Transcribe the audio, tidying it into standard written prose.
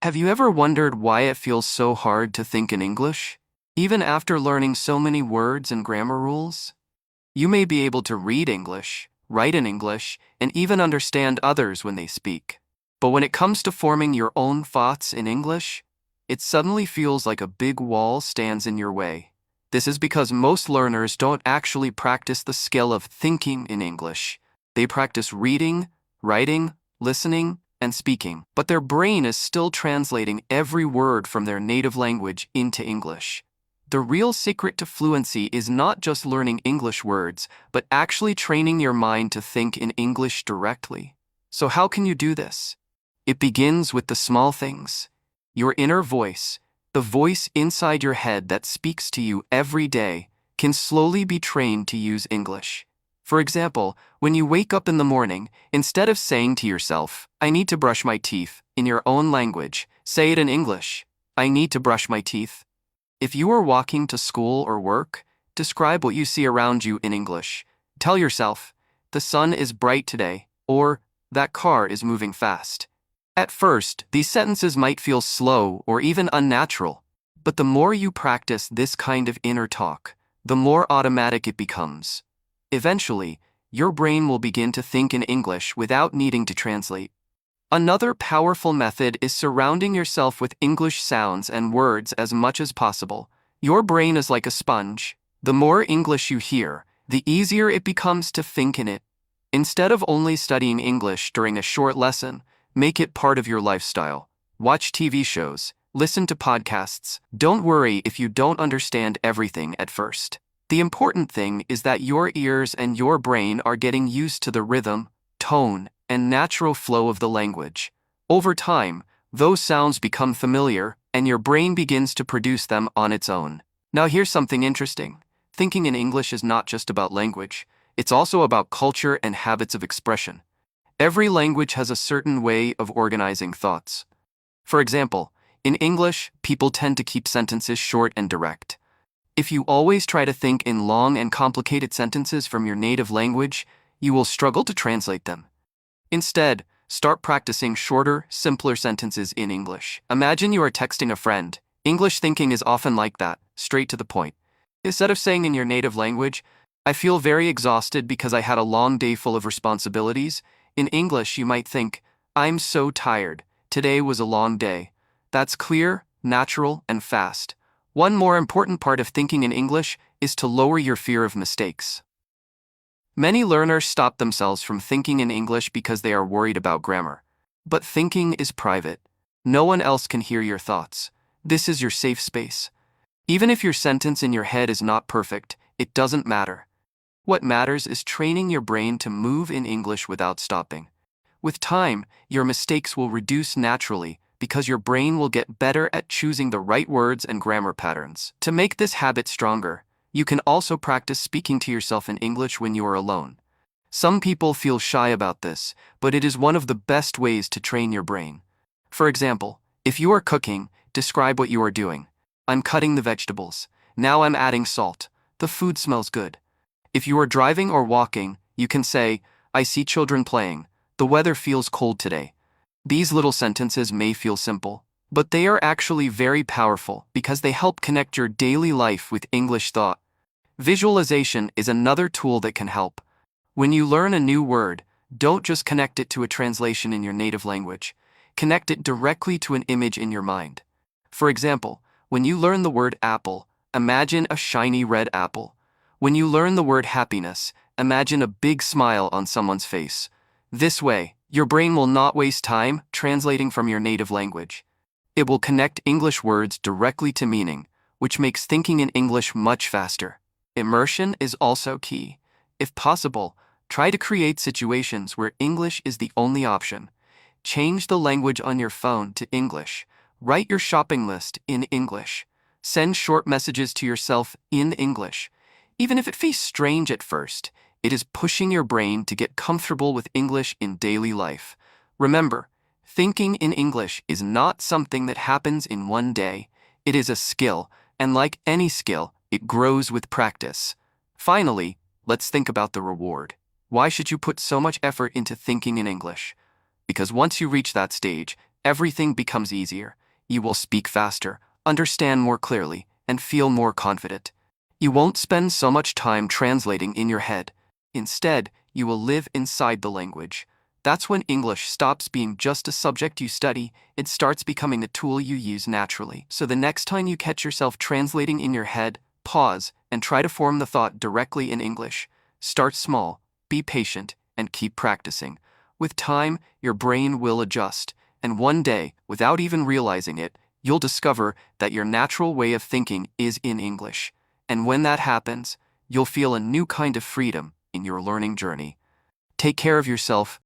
Have you ever wondered why it feels so hard to think in English, even after learning so many words and grammar rules? You may be able to read English, write in English, and even understand others when they speak. But when it comes to forming your own thoughts in English, it suddenly feels like a big wall stands in your way. This is because most learners don't actually practice the skill of thinking in English. They practice reading, writing, listening, and speaking, but their brain is still translating every word from their native language into English. The real secret to fluency is not just learning English words, but actually training your mind to think in English directly. So how can you do this? It begins with the small things. Your inner voice, the voice inside your head that speaks to you every day, can slowly be trained to use English. For example, when you wake up in the morning, instead of saying to yourself, "I need to brush my teeth," in your own language, say it in English, "I need to brush my teeth." If you are walking to school or work, describe what you see around you in English. Tell yourself, "The sun is bright today," or "That car is moving fast." At first, these sentences might feel slow or even unnatural, but the more you practice this kind of inner talk, the more automatic it becomes. Eventually, your brain will begin to think in English without needing to translate. Another powerful method is surrounding yourself with English sounds and words as much as possible. Your brain is like a sponge. The more English you hear, the easier it becomes to think in it. Instead of only studying English during a short lesson, make it part of your lifestyle. Watch TV shows, listen to podcasts. Don't worry if you don't understand everything at first. The important thing is that your ears and your brain are getting used to the rhythm, tone, and natural flow of the language. Over time, those sounds become familiar, and your brain begins to produce them on its own. Now here's something interesting. Thinking in English is not just about language. It's also about culture and habits of expression. Every language has a certain way of organizing thoughts. For example, in English, people tend to keep sentences short and direct. If you always try to think in long and complicated sentences from your native language, you will struggle to translate them. Instead, start practicing shorter, simpler sentences in English. Imagine you are texting a friend. English thinking is often like that, straight to the point. Instead of saying in your native language, "I feel very exhausted because I had a long day full of responsibilities," in English you might think, "I'm so tired. Today was a long day." That's clear, natural, and fast. One more important part of thinking in English is to lower your fear of mistakes. Many learners stop themselves from thinking in English because they are worried about grammar. But thinking is private. No one else can hear your thoughts. This is your safe space. Even if your sentence in your head is not perfect, it doesn't matter. What matters is training your brain to move in English without stopping. With time, your mistakes will reduce naturally because your brain will get better at choosing the right words and grammar patterns. To make this habit stronger, you can also practice speaking to yourself in English when you are alone. Some people feel shy about this, but it is one of the best ways to train your brain. For example, if you are cooking, describe what you are doing. "I'm cutting the vegetables. Now I'm adding salt. The food smells good." If you are driving or walking, you can say, "I see children playing. The weather feels cold today." These little sentences may feel simple, but they are actually very powerful because they help connect your daily life with English thought. Visualization is another tool that can help. When you learn a new word, don't just connect it to a translation in your native language. Connect it directly to an image in your mind. For example, when you learn the word apple, imagine a shiny red apple. When you learn the word happiness, imagine a big smile on someone's face. This way, your brain will not waste time translating from your native language. It will connect English words directly to meaning, which makes thinking in English much faster. Immersion is also key. If possible, try to create situations where English is the only option. Change the language on your phone to English. Write your shopping list in English. Send short messages to yourself in English. Even if it feels strange at first, it is pushing your brain to get comfortable with English in daily life. Remember, thinking in English is not something that happens in one day. It is a skill, and like any skill, it grows with practice. Finally, let's think about the reward. Why should you put so much effort into thinking in English? Because once you reach that stage, everything becomes easier. You will speak faster, understand more clearly, and feel more confident. You won't spend so much time translating in your head. Instead, you will live inside the language. That's when English stops being just a subject you study, it starts becoming a tool you use naturally. So the next time you catch yourself translating in your head, pause and try to form the thought directly in English. Start small, be patient, and keep practicing. With time, your brain will adjust, and one day, without even realizing it, you'll discover that your natural way of thinking is in English. And when that happens, you'll feel a new kind of freedom in your learning journey. Take care of yourself,